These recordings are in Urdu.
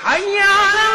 حي على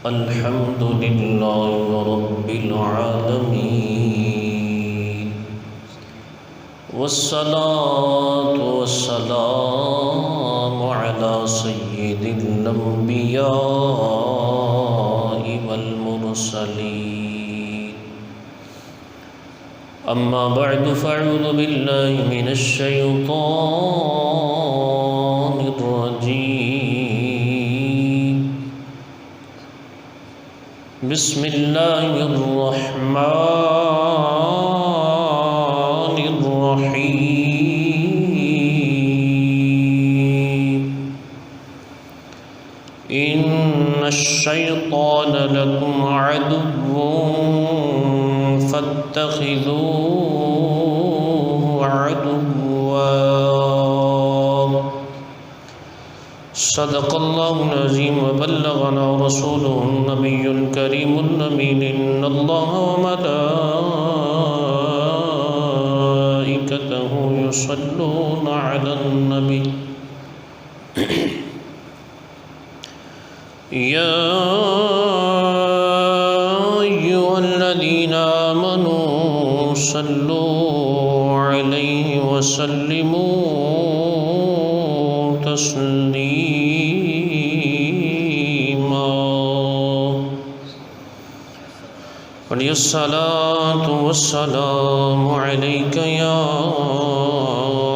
الحمد لله رب العالمين، والصلاة والسلام على سيد الأنبياء والمرسلين. أما بعد، فأعوذ بالله من الشيطان الرجيم. بسم الله الرحمن الرحيم. إن الشيطان لكم عدو فاتخذوه عدوا. صدق الله العظيم وبلغنا رسوله النبي الكريم الأمين. إن الله وملائكته يصلون على النبي يا أيها الذين آمنوا صلوا عليه وسلموا تسليما. الصلاة والسلام عليك يا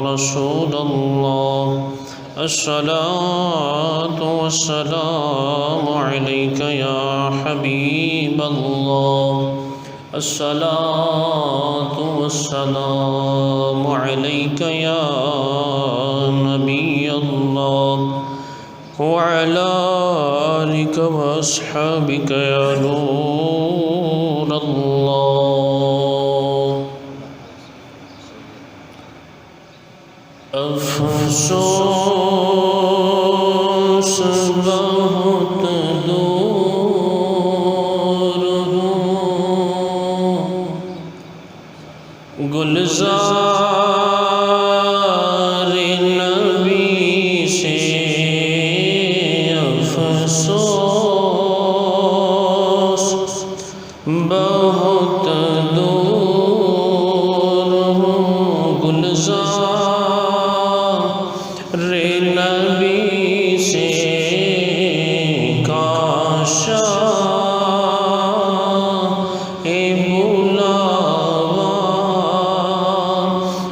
رسول الله. الصلاة والسلام عليك يا حبيب الله. الصلاة والسلام عليك يا نبي الله، وعلى آلك وأصحابك يا نور الله. افسوس بہت دور ہوں، گلزار نبی سے افسوس بہت دور ہوں، گلزار نبی سے کاش بلاوا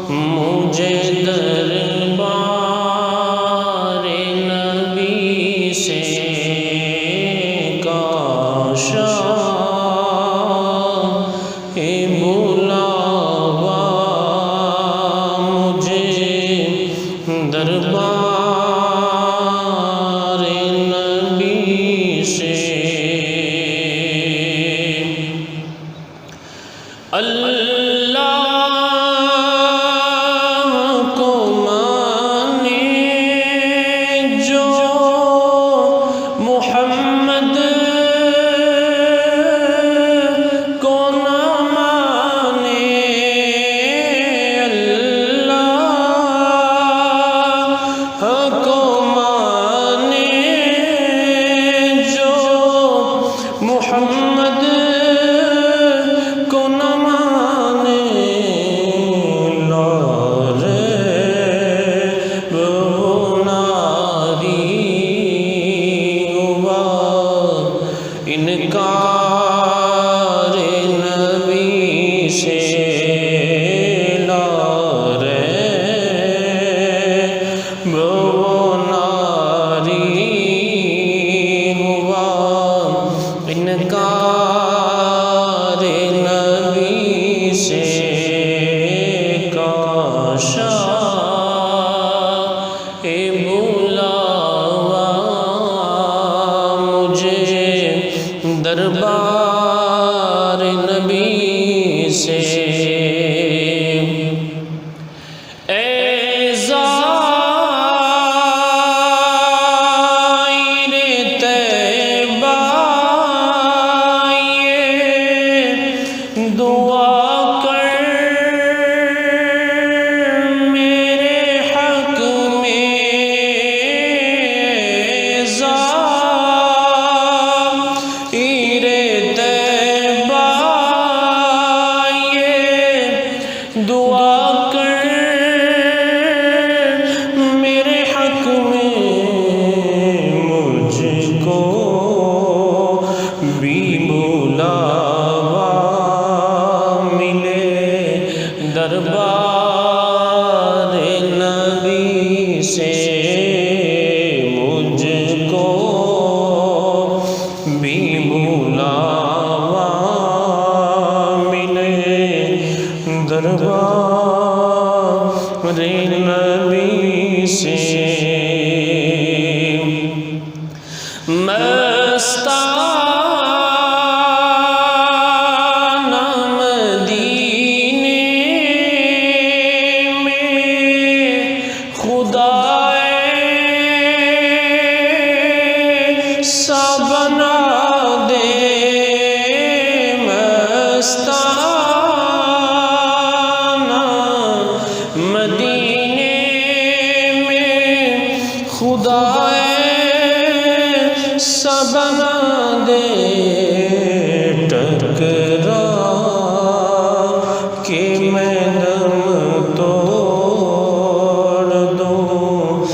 مجھے دربار نبی سے، کاش بلاوا مجھے دربار نبی سے. اللہ کو مانے جو محمد کو نہ مانے، اللہ کو مانے جو محمد کو نہ مانے. لارے بوناری ہوا انکار نبی سے، لارے بوناری ہوا انکار دعا کر میرے حق میں ظاہر طیبہ یہ دعا کر میرے حق میں مجھ کو بھی بلاوا ملے دربار نبی سے مجھ کو بھی بلاوا ملے دربار نبی سے مستانہ مدینے میں خدائے سا بنا دے مستانہ مدینے میں خدائے سا بنا دے ٹکرا کہ میں دم توڑ دوں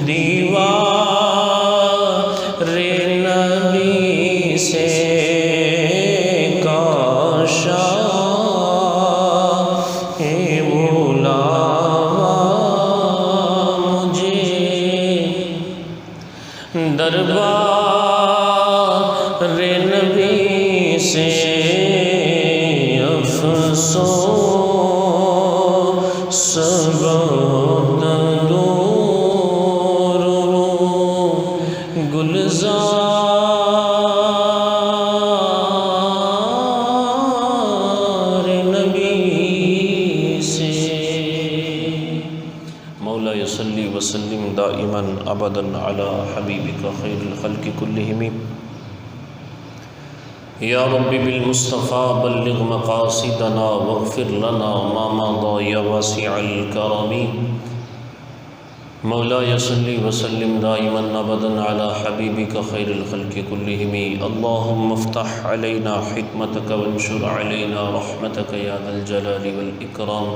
دیوار نبی سے کاشا بلاوا مجھے دربار نبی سے افسوس بہت دور گلزار نبی سے مولا یصلی وسلم دائما ابدا علی حبیبک خیر الخلق کلہم یا رب بالمصطفیٰ بلغ مقاصدنا واغفر لنا ما مضى یا واسع الکرم مولا یصلی وسلم دائما ابدا علی حبیبک خیر الخلق کلہم اللہم افتح علینا حکمتک وانشر علینا رحمتک یا ذا الجلال والاکرام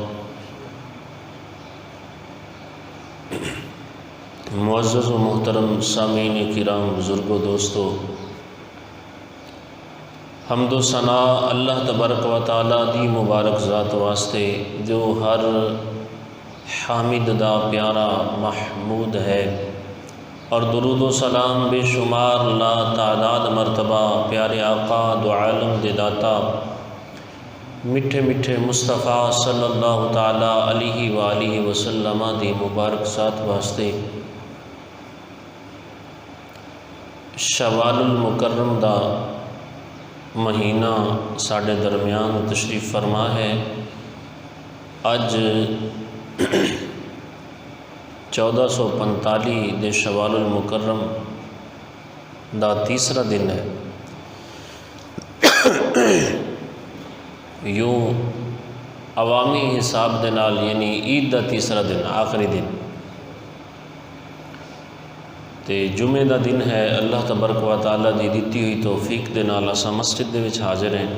معزز و محترم سامعین کرام، بزرگ و دوستو، حمد و ثناء اللہ تبارک و تعالیٰ دی مبارک ذات واسطے جو ہر حامد دا پیارا محمود ہے، اور درود و سلام بے شمار لا تعداد مرتبہ پیارے آقا دو عالم دے داتا میٹھے میٹھے مصطفیٰ صلی اللہ تعالیٰ علیہ وآلہ وسلم دی مبارک ذات واسطے شوال المکرم دا مہینہ ساڑھے درمیان تشریف فرما ہے۔ اج 1445 دے شوال المکرم دا تیسرا دن ہے۔ یوں عوامی حساب دے نال یعنی عید دا تیسرا دن، آخری دن تے جمعے دا دن ہے۔ اللہ تبارک و تعالیٰ دی دیتی ہوئی توفیق دے نال اساں مسجد دے وچ حاضر ہیں۔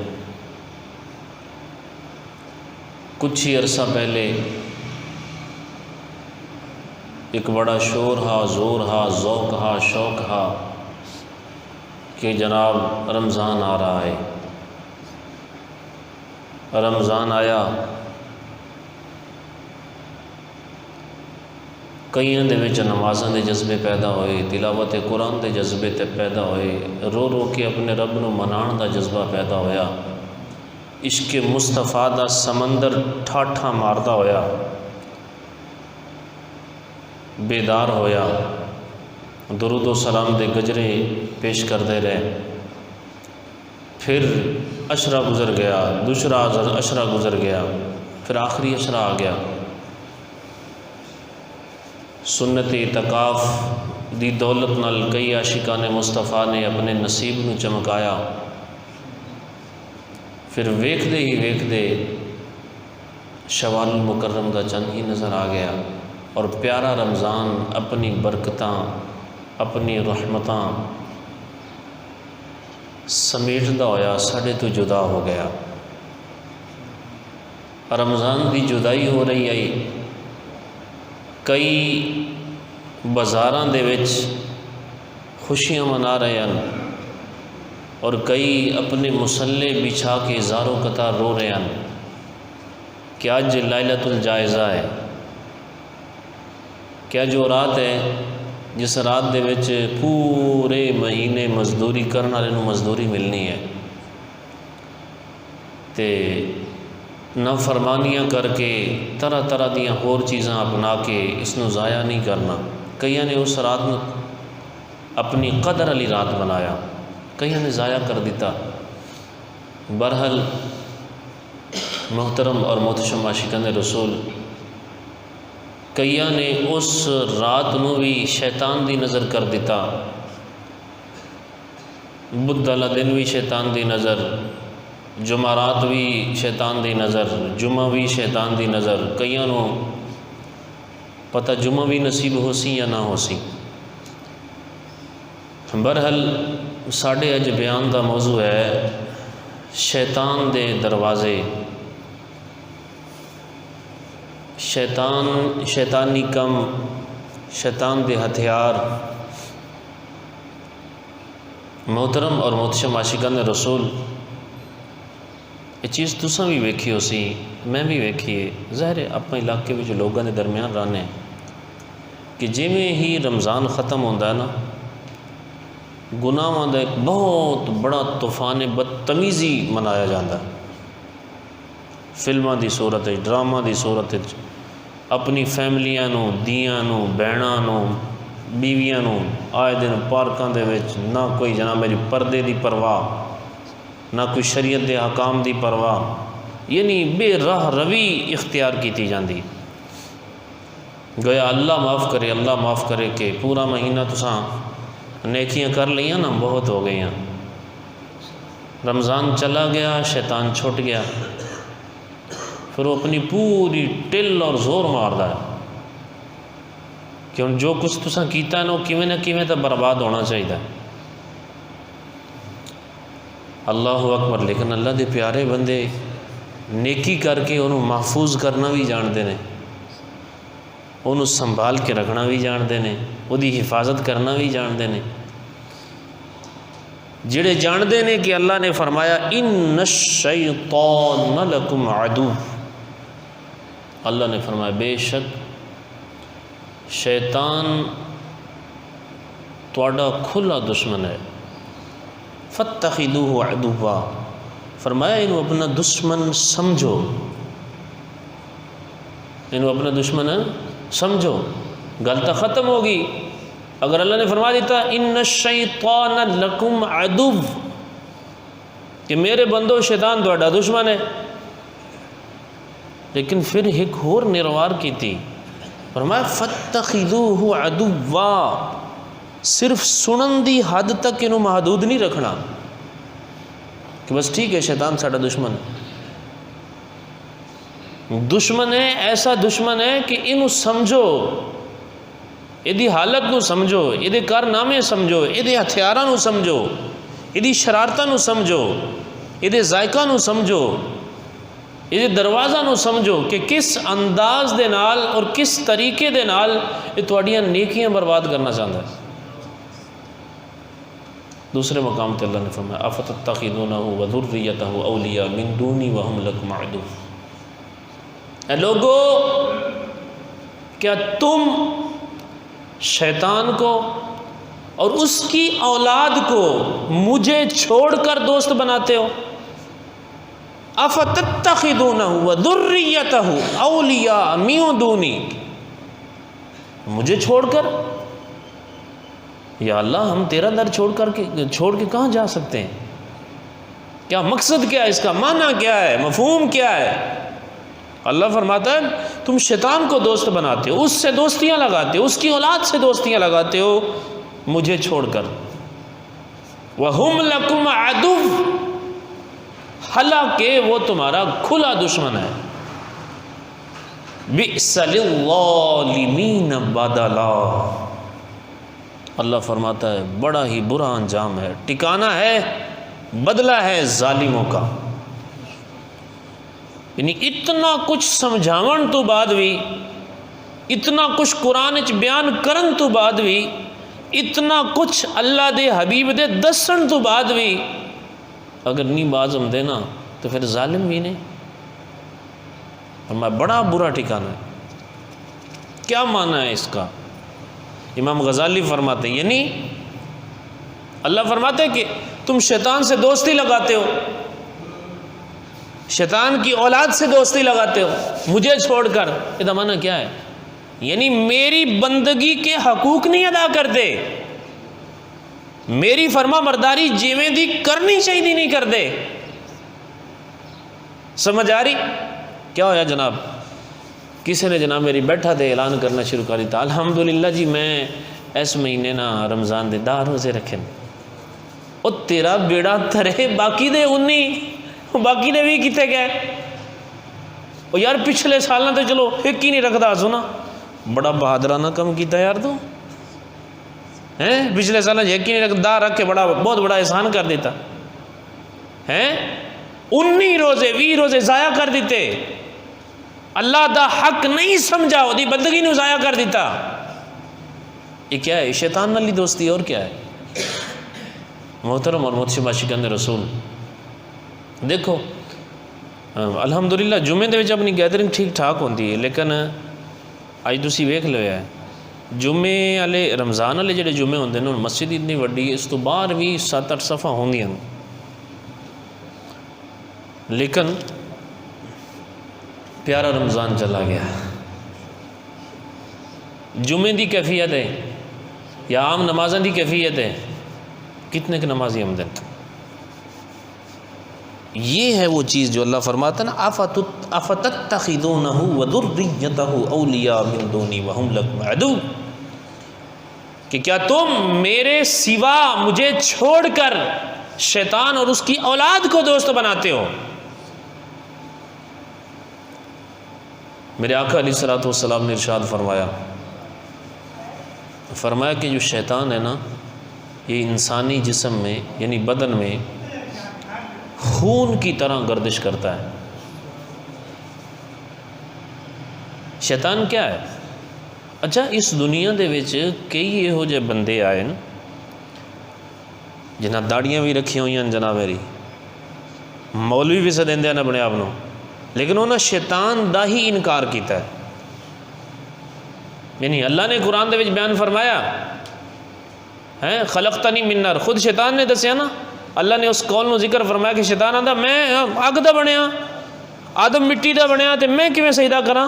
کچھ ہی عرصہ پہلے ایک بڑا شور ہا، زور ہا، ذوق ہا، شوق ہا کہ جناب رمضان آ رہا ہے۔ رمضان آیا، کئیاں دے وچ نمازاں دے جذبے پیدا ہوئے، تلاوت قرآن دے جذبے تے پیدا ہوئے، رو رو کے اپنے رب نو منان دا جذبہ پیدا ہویا، عشق مصطفیٰ دا سمندر ٹھاٹھا ماردا ہویا، بیدار ہویا، درود و سلام دے گجرے پیش کردے رہے۔ پھر عشرہ گزر گیا، دوسرا عشرہ گزر گیا، پھر آخری عشرہ آ گیا۔ سنت اعتکاف دی دولت نال کئی عاشقان مصطفیٰ نے اپنے نصیب نو چمکایا۔ پھر ویکھدے ہی ویکھدے شوال المکرم دا چند ہی نظر آ گیا، اور پیارا رمضان اپنی برکتاں اپنی رحمتاں سمیٹدا ہویا ساڈے تو جدا ہو گیا۔ رمضان دی جدائی ہو رہی آئی، کئی بازاراں دے وچ خوشیاں منا رہے ہیں، اور کئی اپنے مسلے بچھا کے زاروں قطار رو رہے ہیں کہ آج لیلۃ الجائزہ ہے، کیا جو رات ہے جس رات دے وچ پورے مہینے مزدوری کرن والے نوں مزدوری ملنی ہے، تے نافرمانیاں کر کے طرح طرح دیاں ہور چیزاں اپنا کے اس نو ضائع نہیں کرنا۔ کئیاں نے اس رات نو اپنی قدر والی رات بنایا، کئیاں نے ضائع کر دیتا۔ بہرحال محترم اور محتشم عاشقان رسول، کئیاں نے اس رات نو بھی شیطان دی نظر کر دیتا، بدھ والا دن بھی شیطان دی نظر، جمعرات بھی شیطان دی نظر، جمعہ بھی شیطان دی نظر، کئیاں نو پتہ جمعہ بھی نصیب ہو سی یا نہ ہو سی۔ بہرحال ساڈے اج بیان دا موضوع ہے شیطان دے دروازے، شیطانی کم، شیطان دے ہتھیار۔ محترم اور محتشم عاشقان رسول، یہ چیز تساں بھی ویکھی ہو سی، میں بھی ویکھی ہے، ظاہر ہے اپنے علاقے میں جو لوگوں کے درمیان رہنے کہ جویں ہی رمضان ختم ہوتا ہے نا، گناہاں دا ایک بہت بڑا طوفان بدتمیزی منایا جاتا ہے، فلماں دی صورت ہے، ڈرامہ دی صورت ہے، اپنی فیملیاں نو، دیاں نو، بہناں نو، بیویاں نو آئے دن پارکاں دے وچ نہ کوئی جناب میری پردے دی پرواہ، نہ کوئی شریعت دے حکام دی پرواہ، یعنی بے راہ روی اختیار کیتی جاندی۔ گویا اللہ معاف کرے، اللہ معاف کرے کہ پورا مہینہ تساں نیکیاں کر لیاں نا، بہت ہو گئیاں، رمضان چلا گیا، شیطان چھٹ گیا، پھر وہ اپنی پوری ٹل اور زور ماردا ہے کہ ہن جو کچھ تساں کیتا ہے نا وہ کیویں نہ کیویں تو برباد ہونا چاہیے۔ اللہ اکبر۔ لیکن اللہ دے پیارے بندے نیکی کر کے انہوں محفوظ کرنا بھی جانتے ہیں، انہوں سنبھال کے رکھنا بھی جانتے ہیں، وہ دی حفاظت کرنا بھی جانتے ہیں۔ جڑے جانتے ہیں کہ اللہ نے فرمایا ان الشیطان لکم عدو، اللہ نے فرمایا بے شک شیطان تواڈا کھلا دشمن ہے، فاتخذوہ عدوا، فرمایا انہوں اپنا دشمن سمجھو، انہوں اپنا دشمن سمجھو۔ گل تو ختم ہوگی اگر اللہ نے فرما دیتا ان الشیطان لکم عدو، کہ میرے بندو شیطان تواڈا دشمن ہے، لیکن پھر ایک اور نروار کی تھی، فرمایا فاتخذوہ عدوا، صرف سنن دی حد تک انہوں محدود نہیں رکھنا کہ بس ٹھیک ہے شیطان ساڈا دشمن دشمن ہے، ایسا دشمن ہے کہ انہوں سمجھو، یہ حالت نو سمجھو، یہ کارنامے سمجھو، یہ ہتھیاراں نو سمجھو، یہ شرارتاں نو سمجھو، یہ ذائقہ نو سمجھو، یہ دروازہ نو سمجھو کہ کس انداز دے نال اور کس طریقے دے نال یہ تواڈیاں نیکیاں برباد کرنا چاہتا ہے۔ دوسرے مقام تے اللہ نے فرمایا افتتخذونہ وذریتہ اولیاء من دونی وہم لکم عدو، اے لوگو کیا تم شیطان کو اور اس کی اولاد کو مجھے چھوڑ کر دوست بناتے ہو؟ افتتخذونہ وذریتہ اولیاء من دونی، مجھے چھوڑ کر؟ یا اللہ ہم تیرا در چھوڑ کے کہاں جا سکتے ہیں؟ کیا مقصد کیا ہے اس کا؟ معنی کیا ہے؟ مفہوم کیا ہے؟ اللہ فرماتا ہے تم شیطان کو دوست بناتے ہو، اس سے دوستیاں لگاتے ہو، اس کی اولاد سے دوستیاں لگاتے ہو مجھے چھوڑ کر۔ وَهُمْ لَكُمْ عَدُوٌّ، حالانکہ وہ تمہارا کھلا دشمن ہے۔ بئس للظالمین بدلا، اللہ فرماتا ہے بڑا ہی برا انجام ہے، ٹھکانہ ہے، بدلہ ہے ظالموں کا۔ یعنی اتنا کچھ سمجھاون تو بعد بھی، اتنا کچھ قرآن وچ بیان کرن تو بعد بھی، اتنا کچھ اللہ دے حبیب دے دسن تو بعد بھی اگر نہیں باز ہم دے نا تو پھر ظالم بھی نہیں۔ فرمایا بڑا برا ٹھکانہ ہے۔ کیا معنی ہے اس کا؟ امام غزالی فرماتے ہیں یعنی اللہ فرماتے ہیں کہ تم شیطان سے دوستی لگاتے ہو، شیطان کی اولاد سے دوستی لگاتے ہو مجھے چھوڑ کر، یہ معنی کیا ہے؟ یعنی میری بندگی کے حقوق نہیں ادا کرتے، میری فرما برداری جیویں دی کرنی چاہیے نہیں کرتے۔ سمجھ آ رہی؟ کیا ہویا جناب؟ کسی نے جناب میری بیٹھا دے اعلان کرنا شروع کر دیتا، الحمدللہ جی میں اس مہینے نا رمضان دے 10 روزے رکھے، او تیرا بیڑا تھرے، باقی دے 19 باقی دے بھی کتے گئے؟ او یار پچھلے سالوں تو چلو ایک ہی نہیں رکھتا، سنا بڑا بہادرانہ کم کیتا یار تو ہیں، پچھلے سالوں ایک ہی نہیں رکھتا، رکھ کے بہت بڑا احسان کر دیتا ہیں، 19 روزے 20 روزے ضائع کر دیتے، اللہ دا حق نہیں سمجھا، وہ دی بندگی نے ضائع کر دیتا۔ یہ کیا ہے؟ شیطان والی دوستی، اور کیا ہے؟ محترم اور محتشم عاشقان رسول، دیکھو الحمدللہ جمعے دے وچ اپنی گیدرنگ ٹھیک ٹھاک ہوندی ہے، لیکن اج تسی ویکھ لو ہے جمعے والے رمضان والے جڑے جمعے ہوندے نے مسجد اتنی وڈی ہے، اس تو باہر بھی 7-8 صفحہ ہوندیاں، لیکن پیارا رمضان چلا گیا، جمعے دی کیفیت ہے یا عام نمازاں دی کیفیت ہے، کتنے کے نمازی ہم دن۔ یہ ہے وہ چیز جو اللہ فرماتا ہے نا افتتخذونہ وذریتہ اولیاء من دونی وہم لکم عدو، کہ کیا تم میرے سوا مجھے چھوڑ کر شیطان اور اس کی اولاد کو دوست بناتے ہو؟ میرے آقا علیہ الصلوۃ والسلام نے ارشاد فرمایا کہ جو شیطان ہے نا یہ انسانی جسم میں یعنی بدن میں خون کی طرح گردش کرتا ہے۔ شیطان کیا ہے؟ اچھا اس دنیا دے وچ کئی یہو جے بندے آئے جنہاں داڑیاں بھی رکھی ہوئی ہیں جناب میری، مولوی بھی سدیندے ہیں اپنے آپ نو، لیکن انہوں نے شیطان دا ہی انکار کیتا ہے۔ یعنی اللہ نے قرآن دے وچ بیان فرمایا ہے خلقتنی من نار، خود شیطان نے دسیا نا، اللہ نے اس قول نو ذکر فرمایا کہ شیطان آندا میں اگ دا بنیا، آدم مٹی دا بنیا، تے میں کیویں سجدہ کراں؟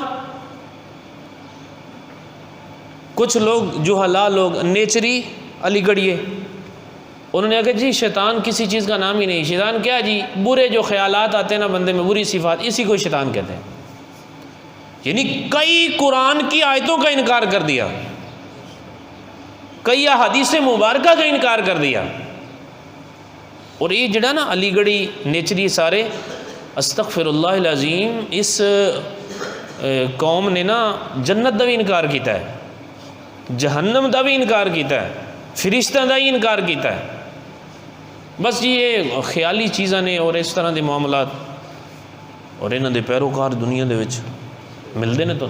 کچھ لوگ جو حلال لوگ نیچری علی گڑھیے انہوں نے کہا جی شیطان کسی چیز کا نام ہی نہیں، شیطان کیا جی؟ برے جو خیالات آتے ہیں نا بندے میں، بری صفات، اسی کو شیطان کہتے ہیں۔ یعنی کئی قرآن کی آیتوں کا انکار کر دیا، کئی احادیث مبارکہ کا انکار کر دیا، اور یہ جڑا نا علی گڑھی نیچری سارے استغفر اللہ العظیم، اس قوم نے نا جنت دا بھی انکار کیتا ہے، جہنم دا بھی انکار کیتا ہے، فرشتہ دا ہی انکار کیتا ہے۔ بس یہ خیالی چیزاں نے اور اس طرح دے معاملات، اور انہاں دے پیروکار دنیا دے وچ ملدے نے تو،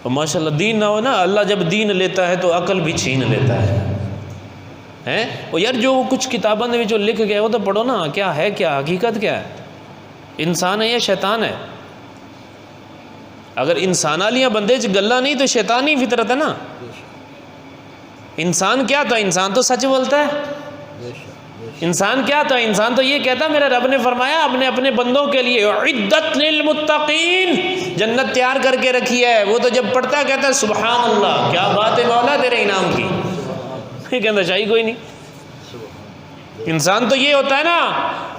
اور ماشاءاللہ دین نہ ہو نا، اللہ جب دین لیتا ہے تو عقل بھی چھین لیتا ہے۔ اور یار جو کچھ کتابوں دے وچ لکھ گیا وہ تو پڑھو نا، کیا ہے، کیا حقیقت کیا ہے، انسان ہے یا شیطان ہے؟ اگر انسان والیاں بندے چ گلاں نہیں تو شیطانی فطرت ہے نا۔ انسان کیا تھا؟ انسان تو سچ بولتا ہے۔ انسان کیا تھا؟ انسان تو یہ کہتا میرے رب نے فرمایا اپنے بندوں کے لیے عدت للمتقین، جنت تیار کر کے رکھی ہے۔ وہ تو جب پڑھتا کہتا ہے سبحان اللہ، کیا بات ہے مولا تیرے انعام کی، یہ کہتا چاہیے کوئی نہیں۔ انسان تو یہ ہوتا ہے نا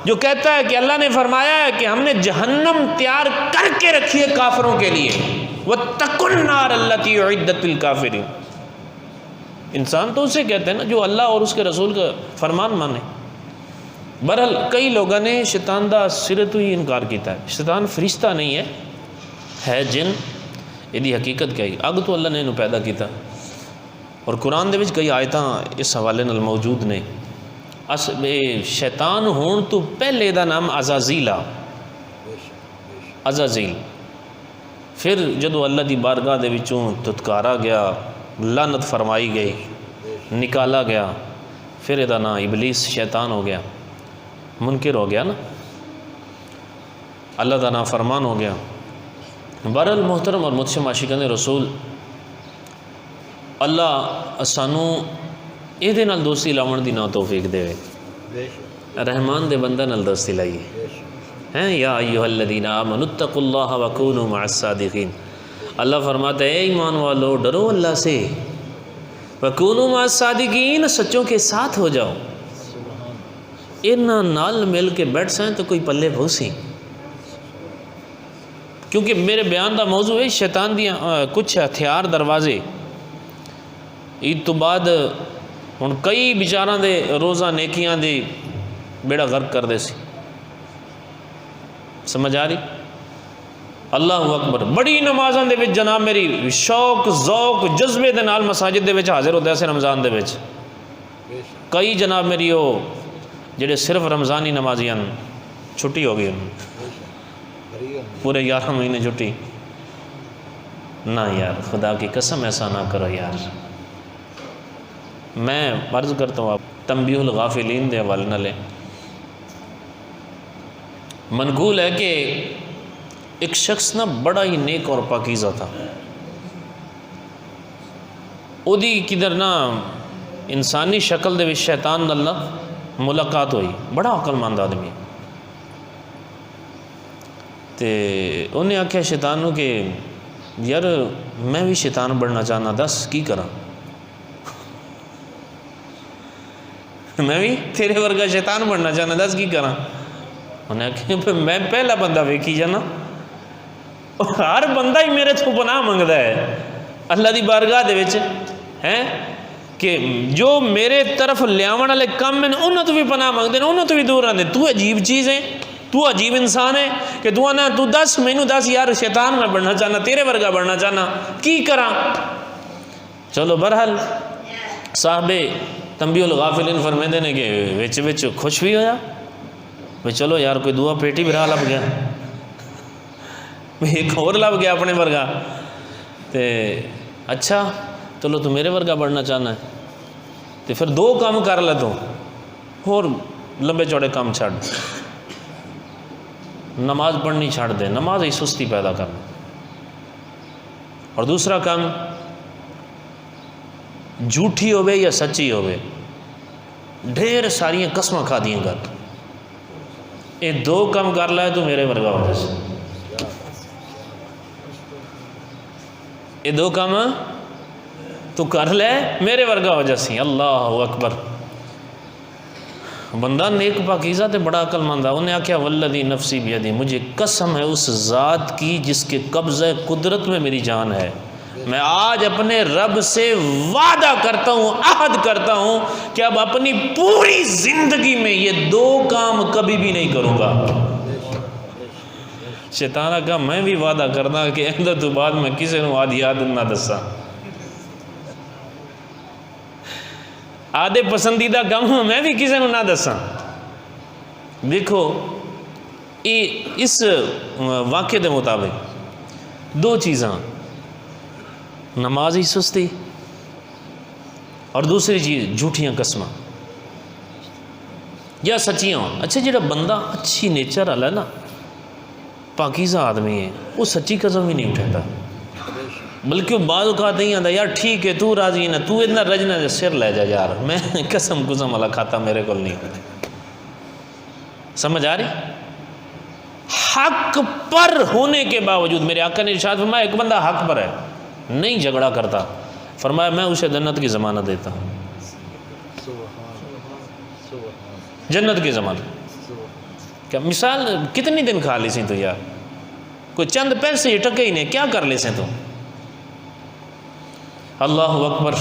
جو کہتا ہے کہ اللہ نے فرمایا ہے کہ ہم نے جہنم تیار کر کے رکھی ہے کافروں کے لیے، وَاتَّقُوا النَّارَ الَّتِي أُعِدَّتْ لِلْكَافِرِينَ۔ انسان تو اسے کہتے ہیں نا جو اللہ اور اس کے رسول کا فرمان مانے۔ بہرحال کئی لوگوں نے شیطان دا سرے تو ہی انکار کیتا ہے. شیطان فرشتہ نہیں ہے جن. یہ حقیقت کیا ہے؟ اگ تو اللہ نے انہوں پیدا کیتا. اور قرآن دے وچ کئی آیتاں اس حوالے نال موجود نے. شیطان ہون تو پہلے دا نام عزازیل آ. عزازیل پھر جدو اللہ دی بارگاہ دے وچوں تتکارا گیا، لعنت فرمائی گئی، نکالا گیا، پھر یہ نام ابلیس شیطان ہو گیا، منکر ہو گیا نا، اللہ دا نام فرمان ہو گیا. بہرحال محترم اور مجھ سے عاشقان رسول، اللہ سانو یہ نال دوستی لاؤن دی نا توفیق دے. رحمان دے بندہ نال دوستی لائیے ہیں. یا ایھا الذین آمنوا اتقوا اللہ وکونوا مع الصادقین. اللہ فرماتا ہے اے ایمان والو ڈرو اللہ سے، وکونوا مع الصادقین، سچوں کے ساتھ ہو جاؤ. انہاں نال مل کے بیٹھ سائیں تو کوئی پلے بھوسی. کیونکہ میرے بیان دا موضوع ہے شیطان دیاں کچھ ہتھیار دروازے. عید تو بعد ہن کئی بیچاراں دے روزہ نیکیاں دے بیڑا غرق کر دے سی. سمجھ آ رہی؟ اللہ اکبر. بڑی نمازاں دے وچ جناب میری شوق ذوق جذبے دے نال مساجد دے وچ حاضر ہوتے سے رمضان دے وچ. کئی جناب میری وہ جڑے صرف رمضانی نمازیاں چھٹی ہو گئی پورے 11 مہینے چھٹی. نہ یار خدا کی قسم ایسا نہ کرو یار. میں عرض کرتا ہوں آپ تنبیہ الغافلین دے حوالے نالے منقول ہے کہ ایک شخص نا بڑا ہی نیک اور پاکیزہ تھا. او دی کدھر نا انسانی شکل دے وچ شیطان نال نا ملاقات ہوئی. بڑا عقل مند آدمی. تے انہیں آکھیا شیطان نو کہ یار میں بھی شیطان بننا چاہنا، دس کی کراں؟ میں بھی تیرے ورگا شیطان بننا چاہنا، دس کی کراں؟ انہیں آکھیا میں پہلا بندہ ویکھی جانا، ہر بندہ ہی میرے تو پناہ منگدا ہے اللہ دی بارگاہ دے وچ ہیں کہ جو میرے طرف لیاون والے کم ہیں انہوں تو بھی پناہ منگتے ہیں، انہوں تو بھی دور رہتے. تو عجیب چیز ہے، تو عجیب انسان ہے کہ تو نا تو دس مینوں دس یار شیطان میں بننا چاہنا، تیرے ورگا بننا چاہنا، کی کراں؟ چلو بہرحال صاحب تنبیہ الغافلین فرمیندے نے کہ وچ وچ خوش بھی ہویا بھئی چلو یار کوئی دعا پیٹی بھی راہ لب گیا، ایک اور لب گیا اپنے ورگا. تے اچھا چلو تو میرے ورگا بڑھنا چاہنا ہے تو پھر 2 کام کر لے، تو اور لمبے چوڑے کام چھڑ. نماز پڑھنی چھڑ دے، نماز ہی سستی پیدا کرنا. اور دوسرا کام جھوٹھی ہوئے یا سچی ہوئے ڈھیر ساریاں قسمیں کھا دیاں کر. یہ 2 کام کر لائے تو میرے ورگا ہو جیسے. یہ 2 کام تو کر لے میرے ورگا ہو جاسی. اللہ اکبر. بندہ نیک پاکیزہ تے بڑا عقل مند ہے. انہیں آکھیا والذی نفسی بیدی، مجھے قسم ہے اس ذات کی جس کے قبضہ قدرت میں میری جان ہے، میں آج اپنے رب سے وعدہ کرتا ہوں، عہد کرتا ہوں کہ اب اپنی پوری زندگی میں یہ 2 کام کبھی بھی نہیں کروں گا. شیطانہ کہا میں بھی وعدہ کرنا کہ اندر تو بعد میں کسی نے آدھی یاد نہ دسا. آدھے پسندیدہ کام میں بھی کسی نے نہ دسا. دیکھو اس واقعے کے مطابق 2 چیزاں، نماز ہی سستی اور دوسری چیز جھوٹیاں قسمیں یا سچیاں. اچھا جڑا بندہ اچھی نیچر والا ہے نا، پاکیزہ آدمی ہے، وہ سچی قسم بھی نہیں اٹھاتا، بلکہ بعض اوقات نہیں آتا یار ٹھیک ہے تو راضی ہے نا، تو اتنا رجنا جا سر لے جا یار، میں قسم والا کھاتا میرے کو نہیں. سمجھ آ رہی؟ حق پر ہونے کے باوجود میرے آقا نے ارشاد فرمایا ایک بندہ حق پر ہے نہیں جھگڑا کرتا، فرمایا میں اسے جنت کی ضمانت دیتا ہوں. جنت کی ضمانت. کیا مثال کتنی دن کھا لی سی تو یار، کوئی چند پیسے ٹکے ہی نہیں، کیا کر لی سی تو. اللہ اکبر.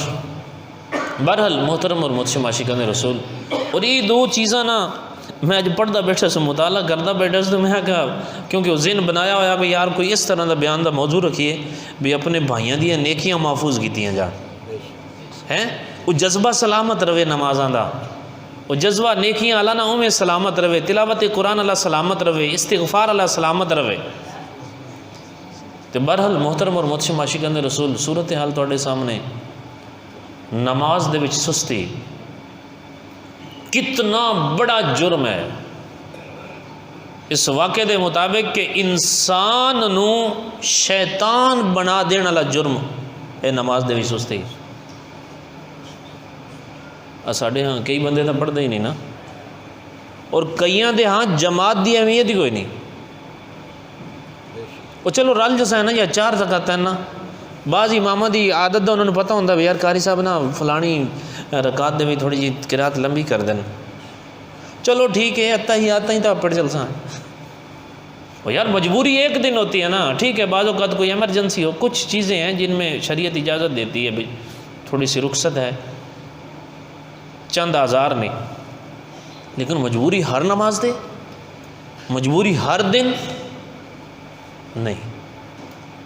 بہرحال محترم اور مجھ سے عاشقان رسول، اور یہ 2 چیزاں نا میں اج پڑھتا بیٹھا سا مطالعہ کرتا بیٹھا سا تو میں کہا کیونکہ وہ ذہن بنایا ہوا بھی یار کوئی اس طرح دا بیان دا موضوع رکھیے بھی اپنے بھائیاں دیا نیکیاں محفوظ کیتیاں جان ہیں، وہ جذبہ سلامت رہے نمازاں دا، وہ جذبہ نیکیاں اللہ نہ اویں سلامت رہے، تلاوت قرآن اللہ سلامت رہے، استغفار اللہ سلامت رہے۔ تو بہرحال محترم اور محتشم عاشقان رسول، صورتحال تواڈے سامنے، نماز دے وچ سستی کتنا بڑا جرم ہے اس واقعے دے مطابق کہ انسان نو شیطان بنا دین والا جرم اے نماز دے وچ سستی۔ ساڈے ہاں کئی بندے تو پڑھتے ہی نہیں نا، اور کئیاں دے ہاں جماعت دی اہمیت ہی کوئی نہیں، وہ چلو رل جسا ہے نا یا 4 رکعت ہے نا، بعض امامہ دی عادت دا انہوں نے پتہ ہوتا ہے یار قاری صاحب نا فلانی رکعت دے بھی تھوڑی جی قرات لمبی کر دین، چلو ٹھیک ہے آتا ہی تو پڑھ چل سا، وہ یار مجبوری ایک دن ہوتی ہے نا، ٹھیک ہے بعض اوقات کوئی ایمرجنسی ہو، کچھ چیزیں ہیں جن میں شریعت اجازت دیتی ہے بھی تھوڑی سی رخصت ہے، چند آزار نہیں، لیکن مجبوری ہر نماز دے، مجبوری ہر دن نہیں،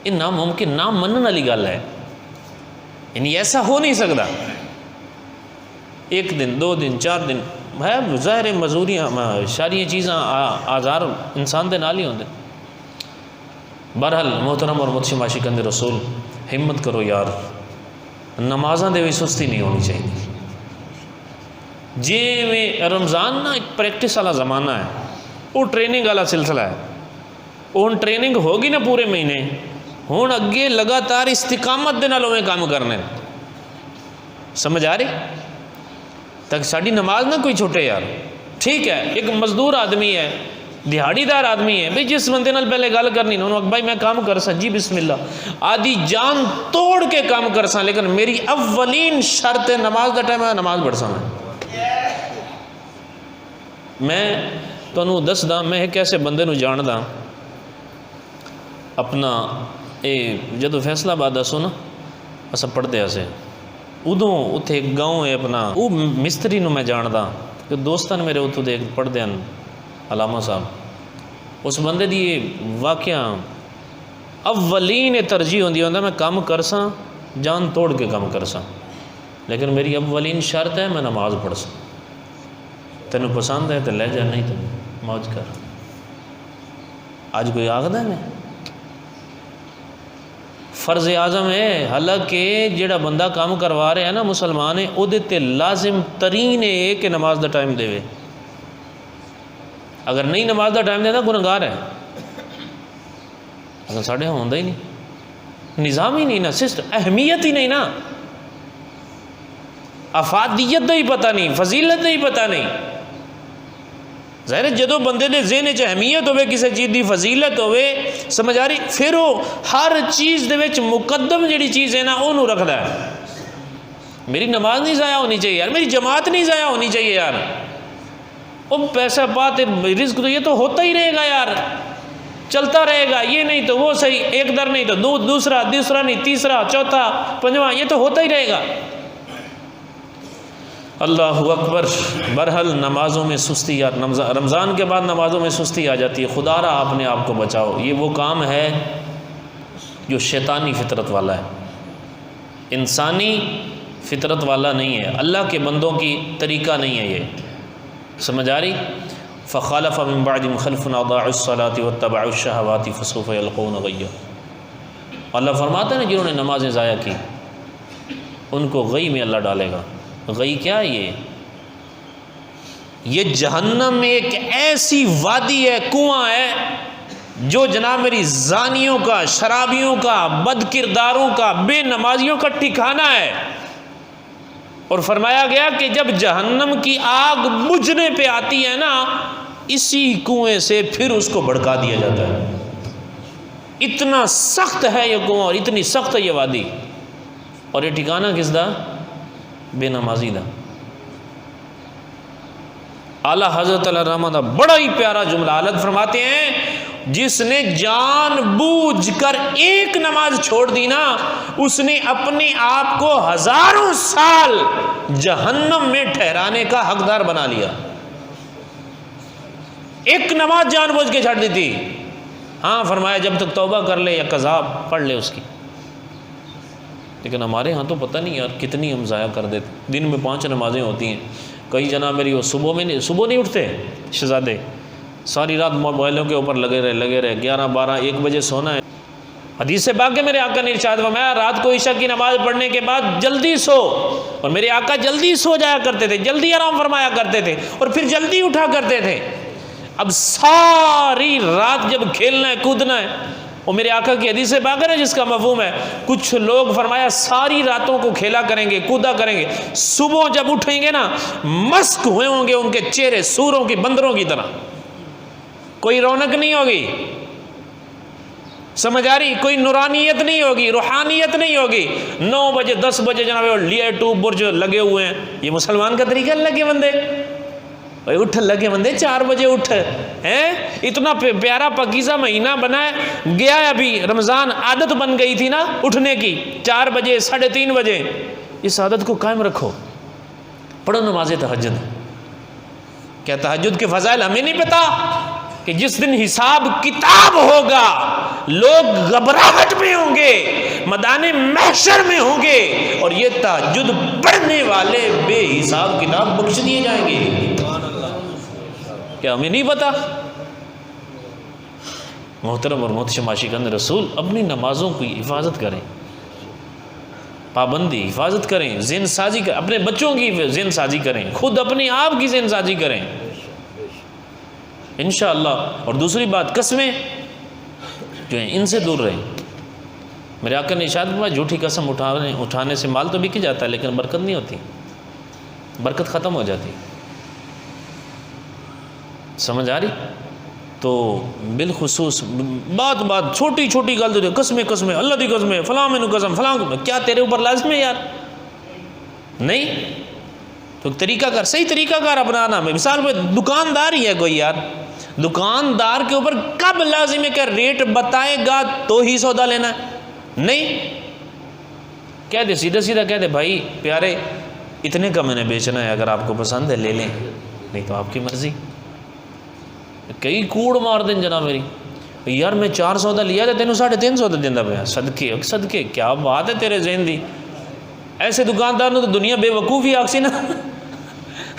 یہ ناممکن، نام منن والی گل ہے، یعنی ایسا ہو نہیں سکتا۔ 1 دن 2 دن 4 دن ہے ظاہر مزوریاں ساری چیزاں آزار انسان دے نال ہی ہوندے۔ بہرحال محترم اور محتشم عاشقان رسول، ہمت کرو یار، نمازاں دے بھی سستی نہیں ہونی چاہیے۔ جی میں رمضان نا ایک پریکٹس والا زمانہ ہے، وہ ٹریننگ والا سلسلہ ہے، ہوں ٹریننگ ہوگی نا پورے مہینے، ہوں اگے لگاتار استقامت دے نال اویں کام کرنے، سمجھ آ رہی؟ تک ساری نماز نہ کوئی چھوٹے یار، ٹھیک ہے ایک مزدور آدمی ہے، دیہڑی دار آدمی ہے، بھئی جس بندے نال پہلے گل کرنی نا انہوں بھائی میں کام کر سا جی بسم اللہ، آدھی جان توڑ کے کام کر سا، لیکن میری اولین شرط ہے نماز دا ٹائم ہے نماز پڑھ سا۔ میں تنوں دس دا میں ایک ایسے بندے نو جان دا اپنا جدو فیصلہ آباد دسو نا اسا پڑھتے سے ادوں اتنے ایک گاؤں ہے اپنا، وہ مستری نو میں جاندا کہ دوستان میرے اتوں دے پڑھتے ہیں علامہ صاحب، اس بندے دی واقعہ اولین ترجیح ہوندی ہوندا میں کام کرساں جان توڑ کے کام کرساں، لیکن میری اولین شرط ہے میں نماز پڑھ ساں، تینوں پسند ہے تو لے جا، نہیں تو موج کر۔ آج کوئی آخدا ہے میں فرض اعظم ہے، حالانکہ جڑا بندہ کام کروا رہے ہیں نا مسلمان ہے، وہ تے لازم ترین ہے کہ نماز دا ٹائم دے، اگر نہیں نماز دا ٹائم دینا گنہگار ہے، اگر ساڑھے ہاں ہوندہ ہی نہیں، نظام ہی نہیں نا، سسٹم اہمیت ہی نہیں نا، افادیت دا ہی پتہ نہیں، فضیلت دا ہی پتہ نہیں۔ ظاہر ہے جدو بندے دے ذہن وچ اہمیت ہوئے کسی چیز دی، فضیلت ہوئے، سمجھ آ رہی، پھر وہ ہر چیز دے وچ مقدم جڑی چیز ہے نا انہوں رکھدا ہے۔ میری نماز نہیں ضائع ہونی چاہیے یار، میری جماعت نہیں ضائع ہونی چاہیے یار، وہ پیسہ پاتے رزق تو یہ تو ہوتا ہی رہے گا یار، چلتا رہے گا، یہ نہیں تو وہ صحیح، ایک در نہیں تو دوسرا نہیں، تیسرا چوتھا پنجواں، یہ تو ہوتا ہی رہے گا۔ اللہ اکبر۔ بہرحال نمازوں میں سستی یار، رمضان کے بعد نمازوں میں سستی آ جاتی ہے، خدا را اپنے آپ کو بچاؤ، یہ وہ کام ہے جو شیطانی فطرت والا ہے، انسانی فطرت والا نہیں ہے، اللہ کے بندوں کی طریقہ نہیں ہے یہ، سمجھ آ رہی؟ فخلف من بعدهم خلف اضاعوا الصلاة واتبعوا الشهوات فسوف يلقون غیا۔ اللہ فرماتا ہے نا جنہوں نے نمازیں ضائع کی ان کو غی میں اللہ ڈالے گا۔ غی کیا ہے؟ یہ جہنم میں ایک ایسی وادی ہے، کنواں ہے جو جناب میری زانیوں کا، شرابیوں کا، بد کرداروں کا، بے نمازیوں کا ٹھکانہ ہے۔ اور فرمایا گیا کہ جب جہنم کی آگ بجھنے پہ آتی ہے نا، اسی کنویں سے پھر اس کو بھڑکا دیا جاتا ہے۔ اتنا سخت ہے یہ کنواں اور اتنی سخت ہے یہ وادی، اور یہ ٹھکانہ کس دا؟ بے نمازی دا۔ اعلیٰ حضرت علیہ الرحمہ دا بڑا ہی پیارا جملہ حضرت فرماتے ہیں، جس نے جان بوجھ کر ایک نماز چھوڑ دی نا، اس نے اپنے آپ کو ہزاروں سال جہنم میں ٹھہرانے کا حقدار بنا لیا۔ ایک نماز جان بوجھ کے چھڑ دی تھی. ہاں فرمایا جب تک توبہ کر لے یا قضا پڑھ لے اس کی. لیکن ہمارے ہاں تو پتہ نہیں یار کتنی ہم ضائع کر دیتے. دن میں 5 نمازیں ہوتی ہیں. کئی جناب میری وہ صبح نہیں اٹھتے شہزادے, ساری رات موبائلوں کے اوپر لگے رہے 11 12 1 بجے سونا ہے. حدیث سے باقی میرے آقا نے ارشاد فرمایا رات کو عشاء کی نماز پڑھنے کے بعد جلدی سو. اور میرے آقا جلدی سو جایا کرتے تھے, جلدی آرام فرمایا کرتے تھے اور پھر جلدی اٹھا کرتے تھے. اب ساری رات جب کھیلنا ہے کودنا ہے, اور میرے آقا کی حدیث سے باقی ہے جس کا مفہوم ہے, کچھ لوگ فرمایا ساری راتوں کو کھیلا کریں گے کودا کریں گے, صبح جب اٹھیں گے نا مسک ہوئے ہوں گے ان کے چہرے سوروں کی بندروں کی طرح, کوئی رونق نہیں ہوگی. سمجھ آ رہی؟ کوئی نورانیت نہیں ہوگی, روحانیت نہیں ہوگی. 9 بجے 10 بجے جناب لیے ٹوب برج لگے ہوئے ہیں. یہ مسلمان کا طریقہ اللہ کے بندے, اٹھ لگے بندے 4 بجے اٹھ ہیں. اتنا پیارا پاکیزہ مہینہ بنا گیا ہے, ابھی رمضان عادت بن گئی تھی نا اٹھنے کی 4 بجے 3:30 بجے. اس عادت کو قائم رکھو, پڑھو نماز تہجد. کیا تہجد کے فضائل ہمیں نہیں پتا کہ جس دن حساب کتاب ہوگا لوگ گھبراہٹ میں ہوں گے, میدان محشر میں ہوں گے, اور یہ تہجد پڑھنے والے بے حساب کتاب بخش دیے جائیں گے. کیا ہمیں نہیں پتا؟ محترم اور محتشم عاشقان رسول, اپنی نمازوں کی حفاظت کریں, پابندی حفاظت کریں, ذہن سازی کریں, اپنے بچوں کی ذہن سازی کریں, خود اپنے آپ کی ذہن سازی کریں انشاءاللہ. اور دوسری بات قسمیں جو ہیں ان سے دور رہیں. میرے آقا نے ارشاد فرمایا جھوٹی قسم اٹھانے سے مال تو بک جاتا ہے لیکن برکت نہیں ہوتی, برکت ختم ہو جاتی. سمجھ آ رہی؟ تو بالخصوص بات چھوٹی چھوٹی گل دے قسمیں اللہ دی قسمیں فلاں میں قسم فلاں, کیا تیرے اوپر لازم ہے یار؟ نہیں تو طریقہ کار, صحیح طریقہ کار اپنانا. مثال میں دکاندار ہی ہے کوئی یار, دکاندار کے اوپر کب لازم ہے کہ ریٹ بتائے گا تو ہی سودا لینا ہے؟ نہیں, کہہ دے سیدھا کہہ دے بھائی پیارے اتنے کا میں نے بیچنا ہے, اگر آپ کو پسند ہے لے لیں, نہیں تو آپ کی مرضی. کئی کوڑ مار دیں جناب میری, یار میں 400 دا لیا تھا تینوں 350 دا دینا پیا. صدقے کیا بات ہے تیرے ذہن دی. ایسے دکاندار نے تو دنیا بے وقوفی آکسی نا,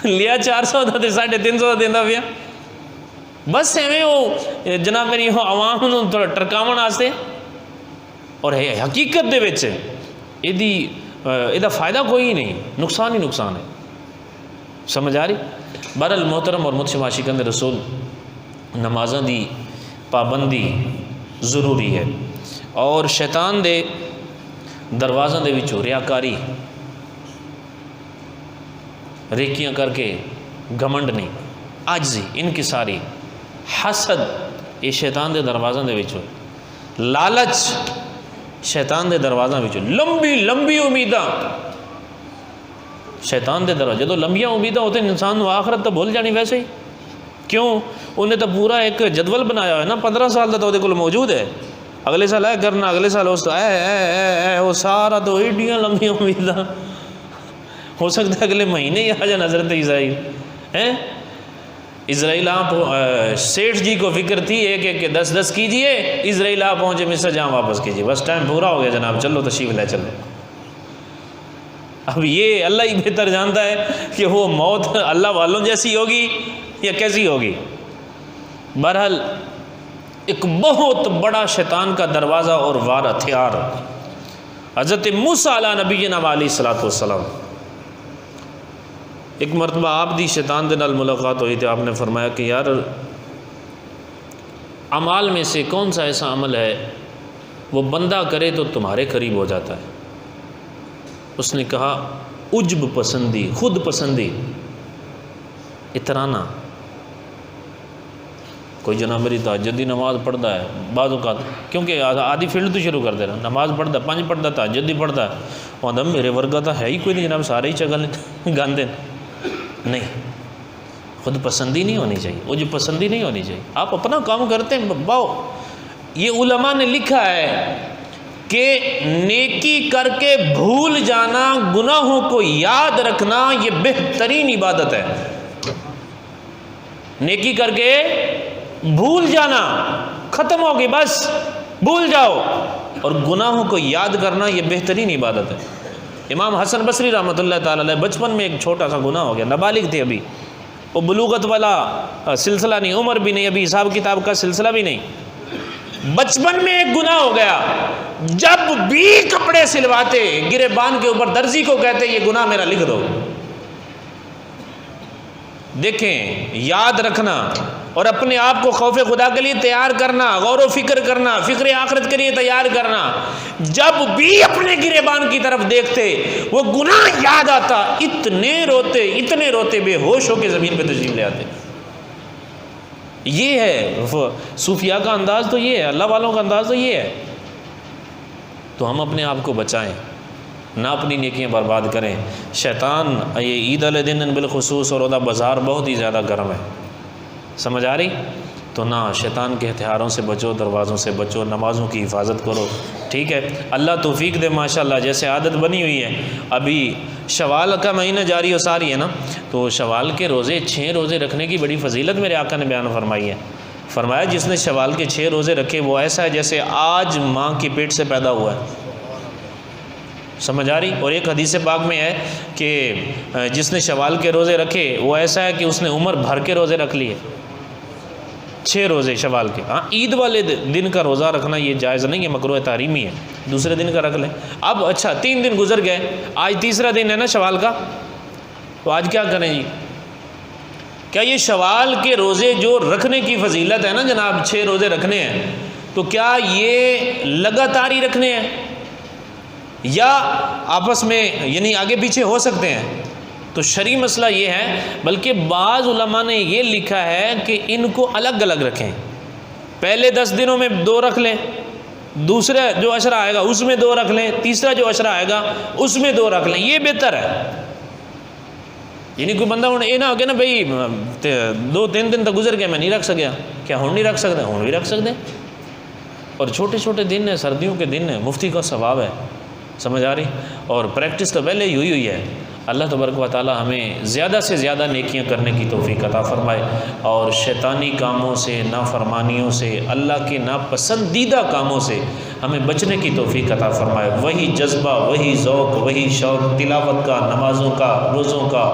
لیا 400 دا تے 350 دا دینا پیا. بس ایویں وہ جناب میری عوام نوں ٹرکاون واسطے, اور حقیقت دے وچ ایدا فائدہ کوئی نہیں, نقصان ہی نقصان ہے. سمجھ آ رہی؟ بہرحال محترم اور محتشم عاشقان رسول, نمازاں دی پابندی ضروری ہے. اور شیطان دے دروازاں دے وچوں ریاکاری, ریکیاں کر کے گھمنڈ نہیں, عاجزی, انکساری, حسد, یہ شیطان دے دروازاں دے وچوں, لالچ شیطان دے دروازاں وچوں, لمبی امیداں شیطان دے دروازے. جدوں لمبیاں امیداں ہوتے انسان نو آخرت تو بھول جانی ویسے ہی. کیوں؟ انہیں تو پورا ایک جدول بنایا ہے نا, 15 سال کا تو وہ کول موجود ہے, اگلے سال اے کرنا, اگلے سال اس وہ سارا تو ایڈیاں لمبیاں امیداں. ہو سکتا ہے اگلے مہینے ہی آ جائے حضرت اسرائیل ہیں. اسرائیل آپ سیٹھ جی کو فکر تھی 1 10 کیجئے, اسرائیل آپ پہنچے مصر جہاں واپس کیجئے, بس ٹائم پورا ہو گیا جناب, چلو تشریف لے چلو. اب یہ اللہ ہی بہتر جانتا ہے کہ وہ موت اللہ والوں جیسی ہوگی یا کیسی ہوگی. بہرحال ایک بہت بڑا شیطان کا دروازہ اور وار ہتھیار حضرت موسیٰ علیہ نبینا علیہ الصلوۃ والسلام. ایک مرتبہ آپ دی شیطان دے نال ملاقات ہوئی تھی. آپ نے فرمایا کہ یار اعمال میں سے کون سا ایسا عمل ہے وہ بندہ کرے تو تمہارے قریب ہو جاتا ہے؟ اس نے کہا عجب پسندی, خود پسندی, اترانا. کوئی جناب میری تہجدی نماز پڑھتا ہے بعض اوقات, کیونکہ آدھی فیلڈ تو شروع کر دے رہا, نماز پڑھتا 5 پڑھتا تہجدی پڑھتا ہے, وہ آدھا میرے ورگا تو ہے ہی کوئی نہیں جناب, سارے ہی چگل گاندے. نہیں, خود پسندی نہیں ہونی چاہیے, وہ جو پسندی نہیں ہونی چاہیے. آپ اپنا کام کرتے ہیں باؤ. یہ علماء نے لکھا ہے کہ نیکی کر کے بھول جانا, گناہوں کو یاد رکھنا, یہ بہترین عبادت ہے. نیکی کر کے بھول جانا، ختم ہوگی بس، بھول جاؤ. اور گناہوں کو یاد کرنا یہ بہترین عبادت ہے. امام حسن بصری رحمۃ اللہ تعالی علیہ بچپن میں ایک چھوٹا سا گناہ ہو گیا، نابالغ تھے ابھی، وہ بلوغت والا سلسلہ نہیں، عمر بھی نہیں، ابھی حساب کتاب کا سلسلہ بھی نہیں، بچپن میں ایک گناہ ہو گیا. جب بھی کپڑے سلواتے گریبان کے اوپر درزی کو کہتے یہ گناہ میرا لکھ دو. دیکھیں، یاد رکھنا اور اپنے آپ کو خوف خدا کے لیے تیار کرنا، غور و فکر کرنا، فکر آخرت کے لیے تیار کرنا. جب بھی اپنے گریبان کی طرف دیکھتے وہ گناہ یاد آتا، اتنے روتے بے ہوش ہو کے زمین پہ تشریف لے آتے. یہ ہے صوفیاء کا انداز، تو یہ ہے اللہ والوں کا انداز، تو یہ ہے. تو ہم اپنے آپ کو بچائیں، نہ اپنی نیکیاں برباد کریں. شیطان یہ عید والے دن بالخصوص اور ادا بازار بہت ہی زیادہ گرم ہے، سمجھ آ رہی؟ تو نہ شیطان کے ہتھیاروں سے بچو، دروازوں سے بچو، نمازوں کی حفاظت کرو. ٹھیک ہے، اللہ توفیق دے. ماشاءاللہ جیسے عادت بنی ہوئی ہے، ابھی شوال کا مہینہ جاری و ساری ہے نا، تو شوال کے روزے 6 روزے رکھنے کی بڑی فضیلت میرے آقا نے بیان فرمائی ہے. فرمایا جس نے شوال کے 6 روزے رکھے وہ ایسا ہے جیسے آج ماں کی پیٹ سے پیدا ہوا ہے. سمجھ آ رہی؟ اور ایک حدیث پاک میں ہے کہ جس نے شوال کے روزے رکھے وہ ایسا ہے کہ اس نے عمر بھر کے روزے رکھ لیے. 6 روزے شوال کے. ہاں، عید والے دن کا روزہ رکھنا یہ جائز نہیں ہے، مکروہ تحریمی ہے، دوسرے دن کا رکھ لیں. اب اچھا 3 دن گزر گئے، آج تیسرا دن ہے نا شوال کا، تو آج کیا کریں جی؟ کیا یہ شوال کے روزے جو رکھنے کی فضیلت ہے نا جناب، 6 روزے رکھنے ہیں، تو کیا یہ لگاتار ہی رکھنے ہیں یا آپس میں یعنی آگے پیچھے ہو سکتے ہیں؟ تو شرعی مسئلہ یہ ہے، بلکہ بعض علماء نے یہ لکھا ہے کہ ان کو الگ الگ رکھیں. پہلے 10 دنوں میں 2 رکھ لیں، دوسرا جو عشرہ آئے گا اس میں 2 رکھ لیں، تیسرا جو عشرہ آئے گا اس میں 2 رکھ لیں. یہ بہتر ہے. یعنی کوئی بندہ ہوں یہ نہ ہو کہ نا بھائی 2-3 دن تک گزر گیا میں نہیں رکھ سکیا، کیا ہوں نہیں رکھ سکتے؟ ہوں بھی رکھ سکتے. اور چھوٹے چھوٹے دن ہیں، سردیوں کے دن ہیں، مفتی کا ثواب ہے. سمجھ آ رہی؟ اور پریکٹس تو پہلے ہی ہوئی ہے. اللہ تبارک و تعالی ہمیں زیادہ سے زیادہ نیکیاں کرنے کی توفیق عطا فرمائے، اور شیطانی کاموں سے، نافرمانیوں سے، اللہ کے ناپسندیدہ کاموں سے ہمیں بچنے کی توفیق عطا فرمائے. وہی جذبہ، وہی ذوق، وہی شوق تلاوت کا، نمازوں کا، روزوں کا،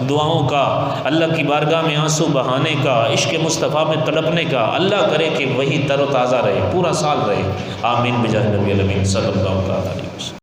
دعاؤں کا، اللہ کی بارگاہ میں آنسو بہانے کا، عشق مصطفیٰ میں تڑپنے کا، اللہ کرے کہ وہی تر و تازہ رہے، پورا سال رہے. آمین بجاہ نبی الامین صلی اللہ علیہ وسلم.